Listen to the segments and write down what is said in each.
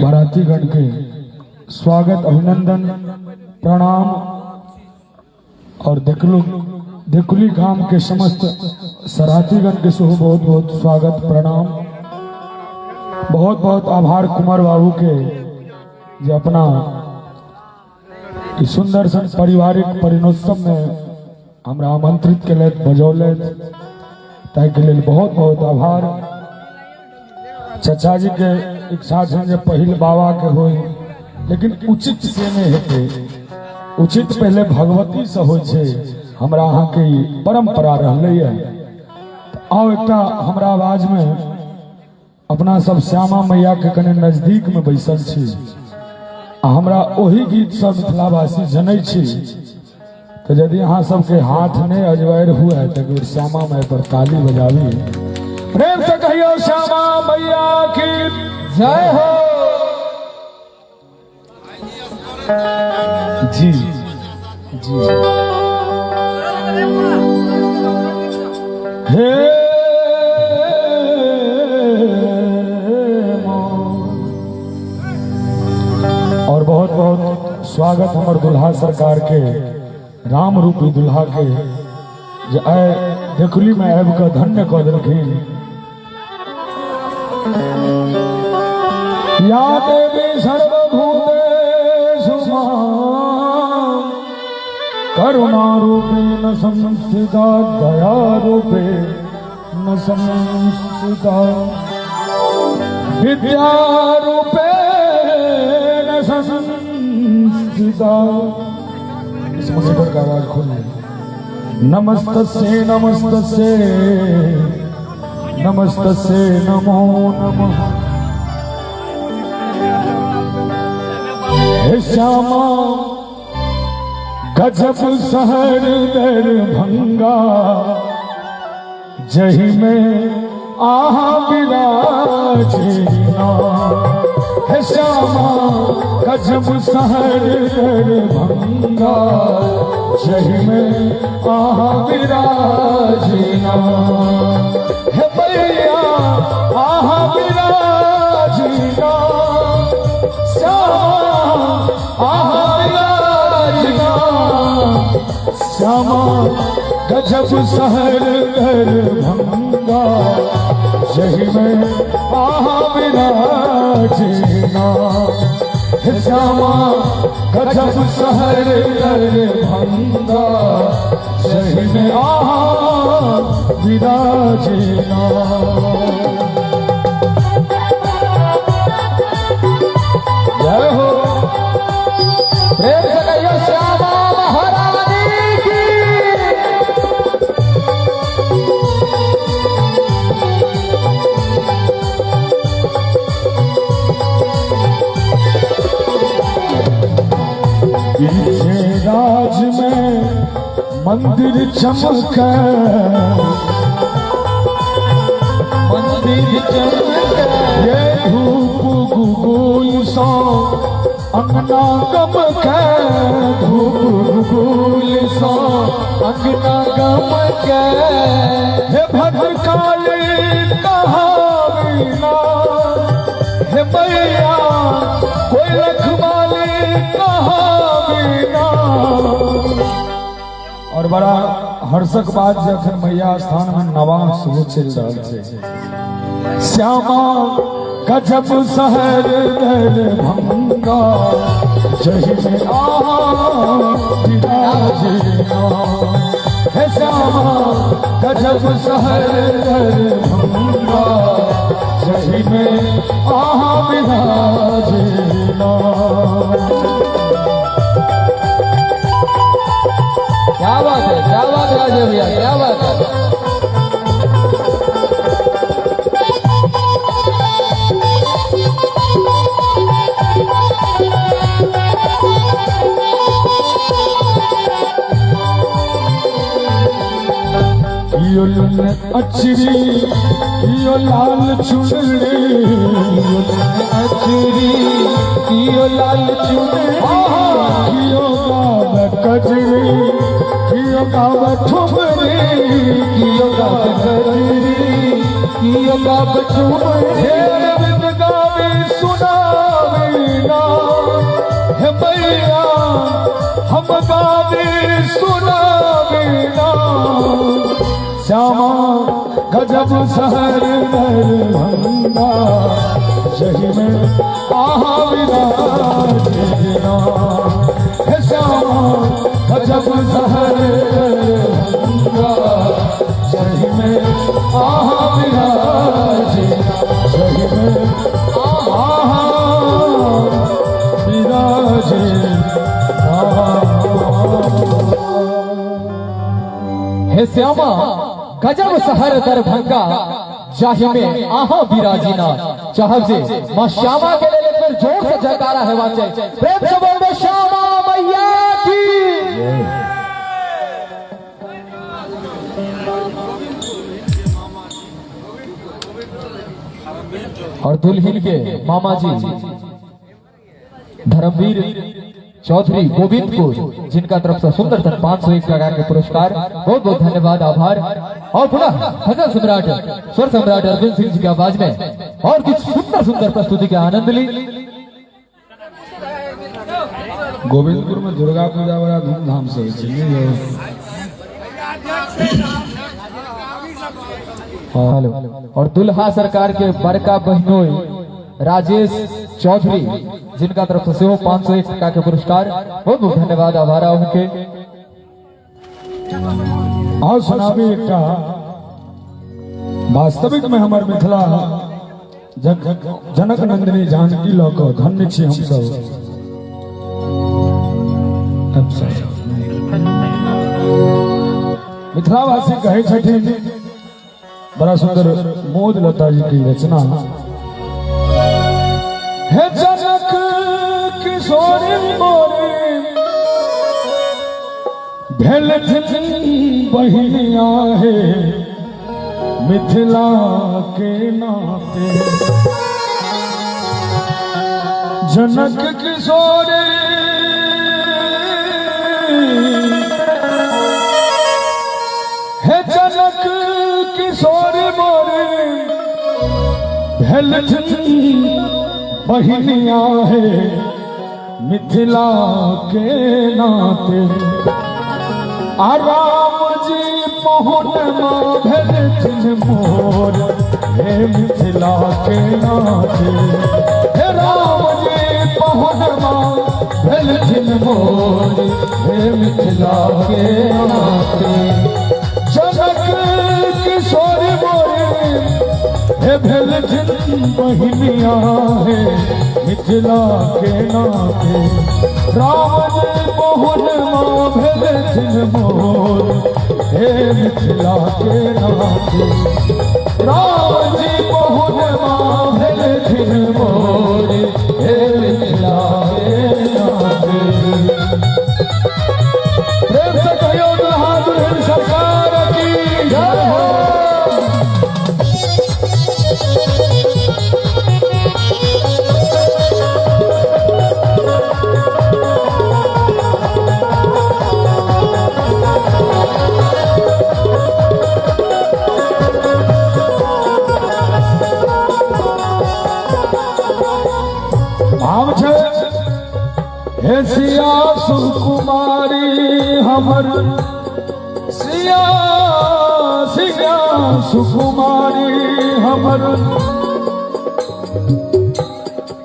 बारातीगण के स्वागत अभिनंदन प्रणाम और देकुली गांव के समस्त सरातीगण के सुह बहुत बहुत स्वागत प्रणाम। बहुत बहुत आभार कुमार बाबू के जो अपना इस सुंदर सन पारिवारिक परिणोत्सव में हमरा आमंत्रित के लिए बजौले ताकि लिए बहुत बहुत आभार। चचा जी के इच्छा जे पहिल बाबा के हो लेकिन उचित से नहीं हेते, उचित पहले भगवती से हो हमरा अहाँ के परंपरा रहा। आओ एक हमरा आवाज में अपना सब श्यामा मैया के कने नजदीक में बैसल छी, हमरा ओही गीत सब मिथिलावासी जनै छी। तो यदि अहाँ सबके हाथ नहीं अजवायर हुआ है तो श्यामा मैया पर ताली बजावी, प्रेम से कहियो श्यामा मैया की जय हो। जी जी हे और बहुत बहुत स्वागत हमर दुल्हा सरकार के राम रूपी दुल्हा के जो आए देकुली में आब के धन्य कऽ देलखिन। या देवी सर्वभूतेषु मां करुणा रूपेण संस्थिता दया रूपेण संस्थिता विद्या रूपेण संस्थिता। इस मुसीबत का आवाज खोलिए। नमस्तस्यै नमस्तस्यै नमस्तस्यै नमो नमः। हे श्यामा गजब शहर दरभंगा जही में आहा विराजना। हे श्यामा गजब शहर दरभंगा जही में आहा विराजना। हे मैया आहा विराजना, श्यामा आहा विराजना। श्यामा गजब शहर दरभंगा जही में आहा विराजना। श्यामा गजब शहर दरभंगा जही में आहा विराजना। जय हो, प्रेम से कहियो श्यामा महारानी की। पीछे राज में मंदिर चमके, मंदिर चमके ये धूप गुगुल सा अंगना गमके। धूप गुगुल सा अंगना गमके। हे भद्रकाली कहावीना, हे मैया कोई रखवाली कहावीना। और बड़ा हर्षक बात जखन मैया स्थान में नवाह शुरू चल रहा है। श्यामा गजब शहर दरभंगा जही में आहा विराजना। हे श्यामा गजब शहर दरभंगा जही में आहा विराजना। क्या बात है, क्या बात है राजे भैया, क्या बात है। अचरी यो लाल चुनरी, अचरी यो लाल चुनरी। कियो गावे कजरी, कियो गावे ठुमरी, कियो गावे कजरी, कियो गावे ठुमरी। गावे सुनावे हम गाने सुनावेना श्यामा गजब शहर दरभंगा यही में आहा विराजना हे श्यामा गजब शहर दरभंगा यही में आहा विराजना यही में आहा हे श्यामा गजब शहर दरभंगा जाहि में आहा विराजिना चाहब से मां श्यामा के लिए फिर जोर से जयकारा है वाचे प्रेम से बोल दो श्यामा मैया की। और दुल्हन के मामा जी धर्मवीर चौधरी गोविंदपुर जिनका तरफ से सुंदर 501 प्रकार के पुरस्कार बहुत बहुत धन्यवाद आभार। और पुनः भजन सम्राट स्वर सम्राट अर्जुन सिंह जी की आवाज में और कुछ सुंदर सुंदर प्रस्तुति का आनंद ली। गोविंदपुर में दुर्गा पूजा बड़ा धूमधाम से हेलो। और दुल्हा सरकार के बड़का बहनोई राजेश चौधरी जिनका तरफ से 501 टका के पुरस्कार बहुत बहुत धन्यवाद आभार उनके। और सुनाबी एक वास्तविक में हमार मिथिला जनक नंदिनी जानकी लोक धन्य छी हम सब। मिथिलावासी कहे छथिन बड़ा सुंदर मोद लता जी की रचना है जनक किशोरी मोरे भेल बहिनिया है मिथिला के नाते जनक किशोरी है जनक किशोरी मोरे भेल बहिनिया है मिथिला के नाते राम जी मोहन भेल मोर हे मिथिला के नाते हे राम जी मोहन भेल मोर हे मिथिला के नाते जनक किशोरी मोरे हे भेल बहिनिया है मिथिला के नाते राम जी मोहन भेल मोर हे मिथिला के नाते राम जी मोहन भेल मोर हे मिथिला के नाते। प्रेम से कहियो दुल्हा दुल्हन सरकार की जय हो। हे सिया सुकुमारी हमर सिया सिया सुकुमारी हमर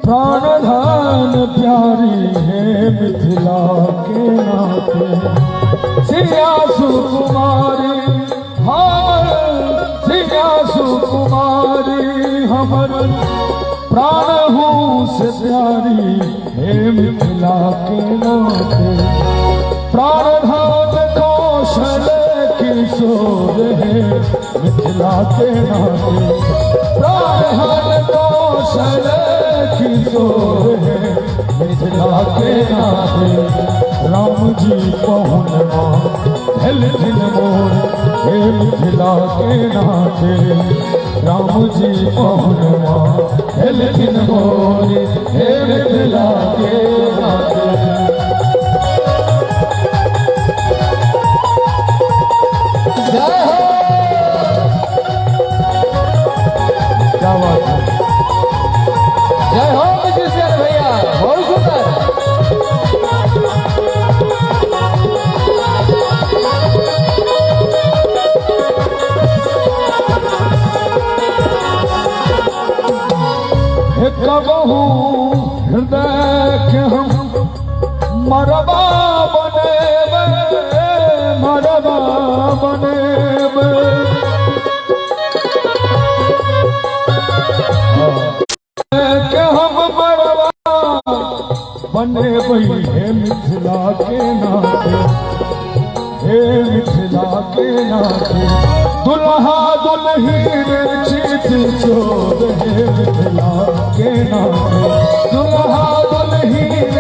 प्राणधन प्यारी है मिथिला के नाते सिया सुकुमारी हमर सिया सुकुमारी हमर प्राण हूँ से प्यारी हे मिथिला के नाते प्राणधन कौशल किशोर है मिथिला के नाते प्राणधन कौशल किशोर है मिथिला के नाते राम जी पहुन भेल मोर हे मिथिला के नाते राम जी पहुन भेल मोर हे मिथिला के नाते। जय हो। क्या बात है। जय हो म्यूजिशियन भैया बहुत सुंदर। हृदय के हम मरबा बनेबे, मरबा बनेबे। के हम मरबा बनेबे हे मिथिला के नाते, हे मिथिला के नाते। दुल्हा दुल्हीन चित चोर हे मिथिला के नाते, दुल्हा दुल्हीन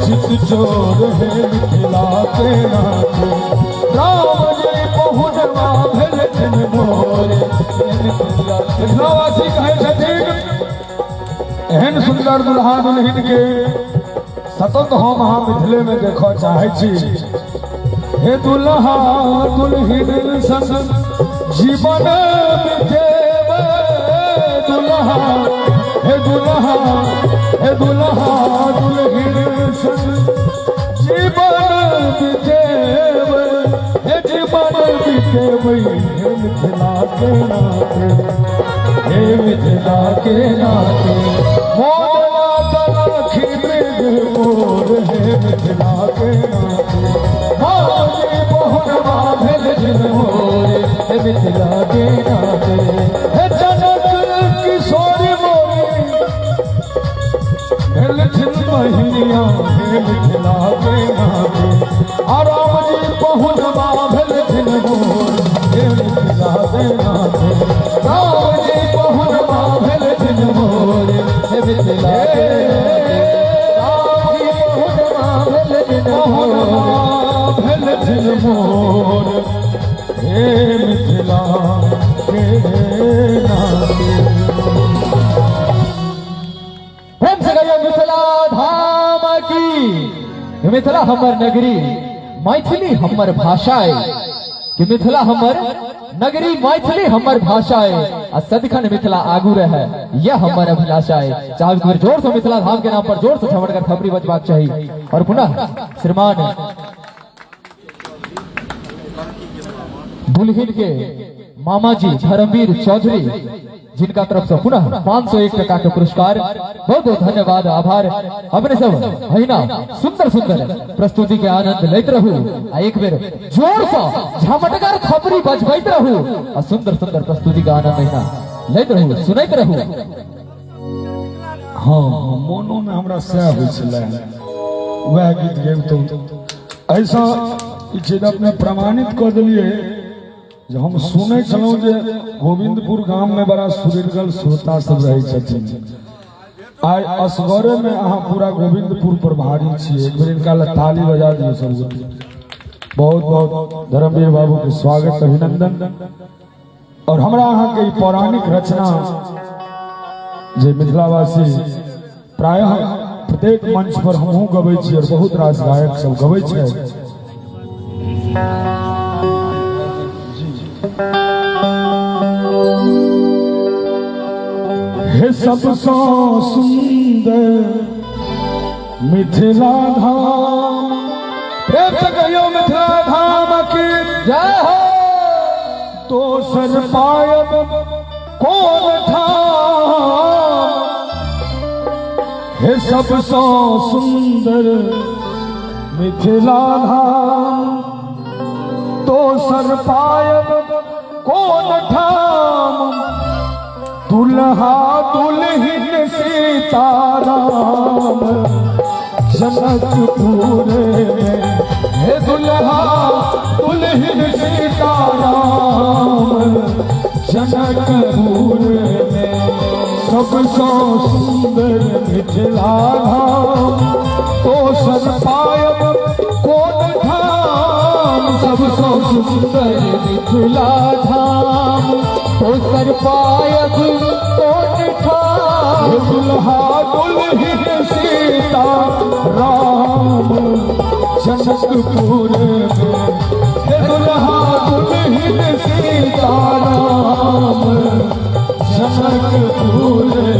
चित चोर हे मिथिला के नाते। राम जी बहुनवा भेल दिन मोरे, मिथिलावासी कहे छथिन एहन सुंदर दुल्हा दुल्हीन के सतत हम अहाँ मिथिले में देखऽ चाहै छी। हे दुल्हा दुल्हीन संग जीवन बितेबे, दुल्हा हे दुल्हा, हे दुल्हा दुल्हीन संग जीवन बितेबे, हे जीवन बितेबे हे मिथिला के नाते, हे मिथिला के नाते। मोरना तनखी मृग मोर हे मिथिला के नाते, हाजी बहुनवा भेल दिन मोरे हे मिथिला के नाते। हे जनक किशोरी मोरी भेल दिन महिनिया हे मिथिला के नाते। राम जी बहुनवा भेल दिन मोर हे मिथिला के नाते, राम जी बहुनवा भेल दिन मोर हे मिथिला के नाते। राम जी बहुनवा भेल दिन मोर भेल दिन मोर हे मिथिला के नाते। प्रेम से कहियो मिथिला धाम की। मिथिला हमर नगरी, मैथिली हमर भाषा है। कि मिथिला हमर नगरी, मैथिली हमर भाषा है। आ सदिखन मिथिला आगू रहे, यह हमर अभिलाषा है। चाहे एक बार जोर से मिथिला धाम के नाम पर जोर से छमड़ कर खबरी बजबाक चाहिए। और पुनः श्रीमान दुल्हिन के मामा जी धर्मवीर चौधरी, जिनका तरफ से पुनः 501 टका के पुरस्कार। बहुत बहुत धन्यवाद, आभार। अपने सब हिना सुंदर सुंदर प्रस्तुति के आनंद लेते रहू। एक बेर जोर से झमटकर खबरी बजबैत रहू और सुंदर सुंदर प्रस्तुति का आनंद हिना लेते रहू, सुनैत रहू। हाँ, मोनो में हमरा सह होइ छलै, वह गीत गैबतो ऐसा ई चीज अपने प्रमाणित कर दिलिए। जो हम सुनै छलहुँ जे गोविंदपुर गाम में बड़ा सुरीगल श्रोता सब रहै छथिन। आइ असगरे में अहाँ पूरा गोविंदपुर पर भारी छियै। एक बेर इनका लेल ताली बजा दियौ सब गोटे। बहुत बहुत धर्मवीर बाबू के स्वागत, अभिनंदन। और हमरा अहाँ के ई पौराणिक रचना जे मिथिलावासी प्रायः प्रत्येक मंच पर हमहूँ गबै छी और बहुत रास गायक सब गबै छै। हे सबसँ सुंदर मिथिला धाम, प्रेम से कहियो मिथिला धाम की जय हो। दोसर पायब कोन ठाम, हे सबसँ सुंदर मिथिला धाम। दोसर पायब कोन ठाम, दुल्हा दुल्हिन सीताराम जनकपुर में। हे दुल्हा दुल्हिन सीताराम जनकपुर में। सबसँ सुंदर मिथिला धाम, दोसर पायब कोन ठाम। सबसँ सुंदर मिथिला धाम, दोसर पायब कोन ठाम। दुल्हा दुल्हिन सीता राम जनकपुर में। हे दुल्हा दुल्हिन सीता राम जनकपुर में।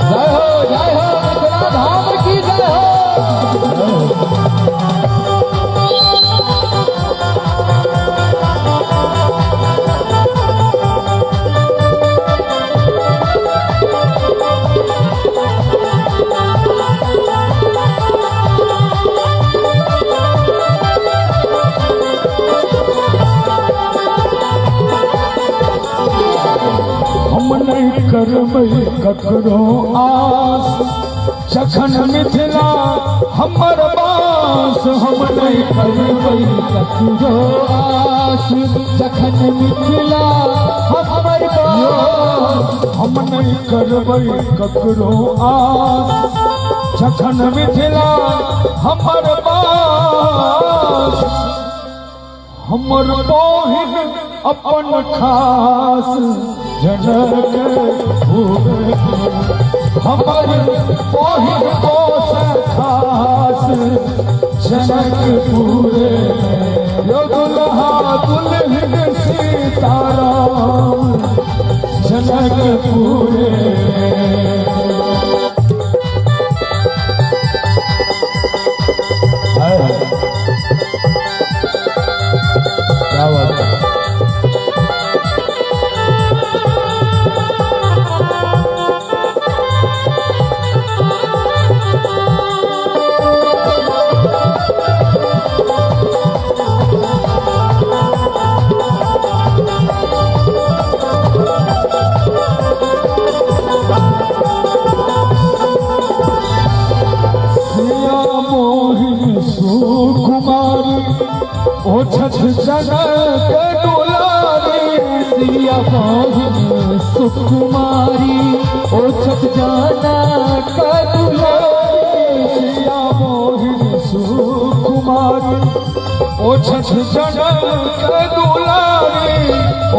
जय हो मिथिला धाम की जय हो। हम नहीं करबै ककरो आस जखन मिथिला हमर बास हम नहीं करबै ककरो आस जखन मिथिला हमर बास हम नहीं करबै ककरो आस जखन मिथिला हमर बास हमर बहिन अपन खास जनक हमर बहिन कोस खास जनकपुर यो दुल्हा दुल्हन सीताराम जनकपुर क्या बात है ओ छठ जनक दुलारी सिया मोहिन सुकुमारी ओ छठ जनक दुलारी सिया मोहिन सुकुमारी ओ छठ जनक दुलारी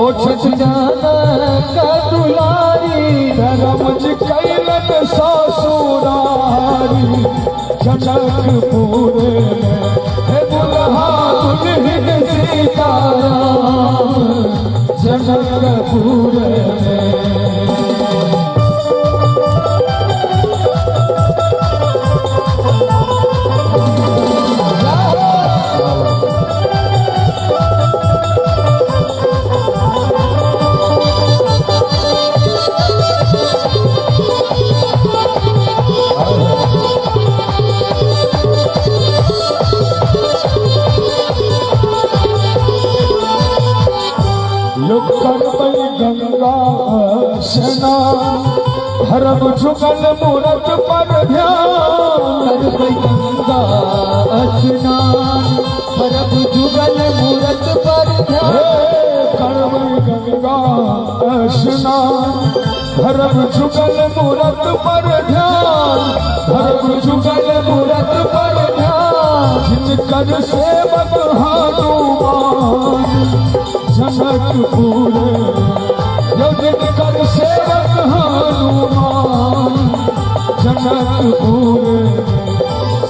ओ छठ जनक दुलारी धर्म कैलन ससुरारी जनकपुर हे दुल्हा दुल्हन सीताराम जनकपुर गंगा स्नान धर्म जुगल मूरत पर ध्यान गंगा स्नान धर्म जुगल मूरत पर ध्यान गंगा स्नान धर्म जुगल मूरत पर ध्यान धर्म जुगल मूरत पर ध्यान जिनकर सेवक हनुमान जनकपुर जिनकर सेवक हनुमान जनकपुर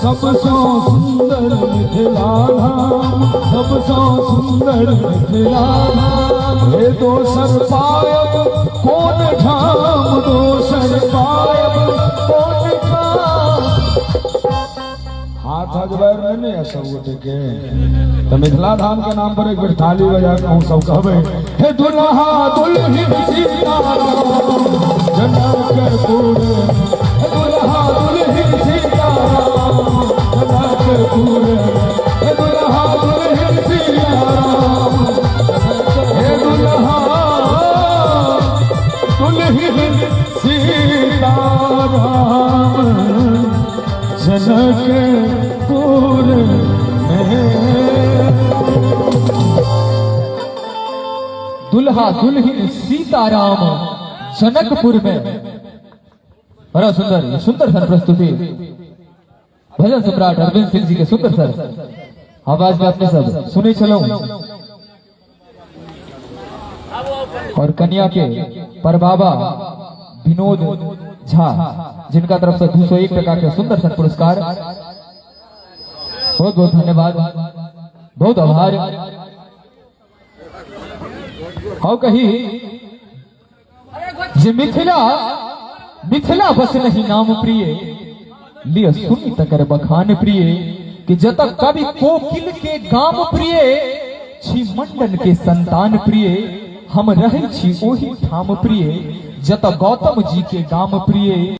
सबसो सुंदर मिथिला धाम सबसो सुंदर मिथिला धाम हे दोसर पायब कौन धाम दोसर पायब कौन धाम हाथ अजबर में नहीं है सब के तो मिथिला धाम के नाम पर एक बेर थाली बजा के हम सब कहबै हे दुल्हा दुल्हन सीताराम जनकपुर हे दुल्हा दुल्हन सीताराम जनकपुर हे दुल्हा दुल्हन सीताराम हे दुल्हा दुल्हन सीताराम जनकपुर दुल्हा दुल्हन सीताराम जनकपुर में। बड़ा सुंदर सुंदर सर प्रस्तुति भजन सम्राट अरविंद सिंह जी के सुंदर सर आवाज में अपने सब सुने चलो। और कन्या के परबाबा विनोद झा जिनका तरफ से 201 टका के सुंदर सर पुरस्कार। बहुत बहुत धन्यवाद, बहुत आभार। हाँ कही जे मिथिला मिथिला बस नहीं नाम प्रिय लिय सुनी तकर बखान प्रिय कि जतक कवि कोकिल के गाम प्रिय छी मंडन के संतान प्रिय हम रहे छी ओही ठाम प्रिय जत गौतम जी के गाम प्रिय।